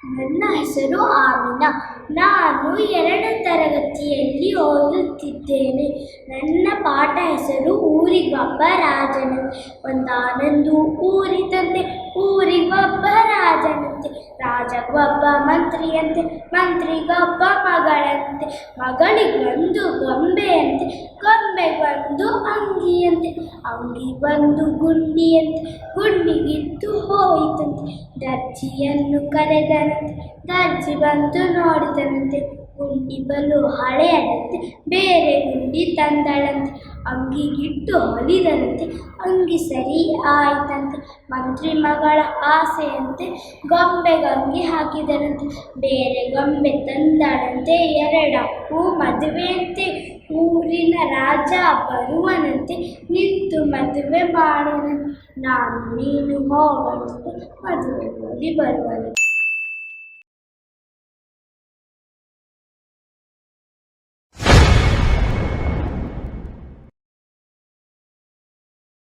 ನನ್ನ ಹೆಸರು ಆಮಿನಾ. ನಾನು 2ನೇ ತರಗತಿಯಲ್ಲಿ ಓದುತ್ತಿದ್ದೇನೆ. ನನ್ನ ಪಾಠ ಹೆಸರು ಊರಿಗೊಬ್ಬ ರಾಜನಂತೆ. ಒಂದಾನೊಂದು ಊರಿತಂತೆ, ಊರಿಗೊಬ್ಬ ರಾಜನಂತೆ. ರಾಜಗೊಬ್ಬ ಮಂತ್ರಿಯಂತೆ, ಮಂತ್ರಿಗೊಬ್ಬ ಮಗಳಂತೆ. ಮಗಳಿಗೊಂದು ಗೊಂಬೆಯಂತೆ, ಗೊಂಬೆಗೊಂದು ಅಂಗಿಯಂತೆ. ಅಂಗಿಗೊಂದು ಗುಂಡಿಯಂತೆ, ಗುಂಡಿಗಿದ್ದು ಹೋಯಿತಂತೆ. ದರ್ಜಿಯನ್ನು ಕರೆದನಂತೆ, ದರ್ಜಿ ಬಂದು ನೋಡಿದನಂತೆ. ಗುಂಡಿ ಬಲು ಹಳೆಯದಂತೆ, ಬೇರೆ ಗುಂಡಿ ತಂದಳಂತೆ. ಅಂಗಿಗಿಟ್ಟು ಹೊಲಿದನಂತೆ, ಅಂಗಿ ಸರಿ ಆಯಿತಂತೆ. ಮಂತ್ರಿ ಮಗಳ ಆಸೆಯಂತೆ ಗೊಂಬೆಗಂಗಿ ಹಾಕಿದನಂತೆ. ಬೇರೆ ಗೊಂಬೆ ತಂದಳಂತೆ, 2ಕ್ಕೂ ಮದುವೆಯಂತೆ. ಊರಿನ ರಾಜ ಬರುವನಂತೆ, ನಿಂತು ಮದುವೆ ಮಾಡೋಣಂತೆ. ನಾನು ನೀನು ಹೋಗೋಣಂತೆ, ಮದುವೆ ನೋಡಿ ಬರುವನಂತೆ.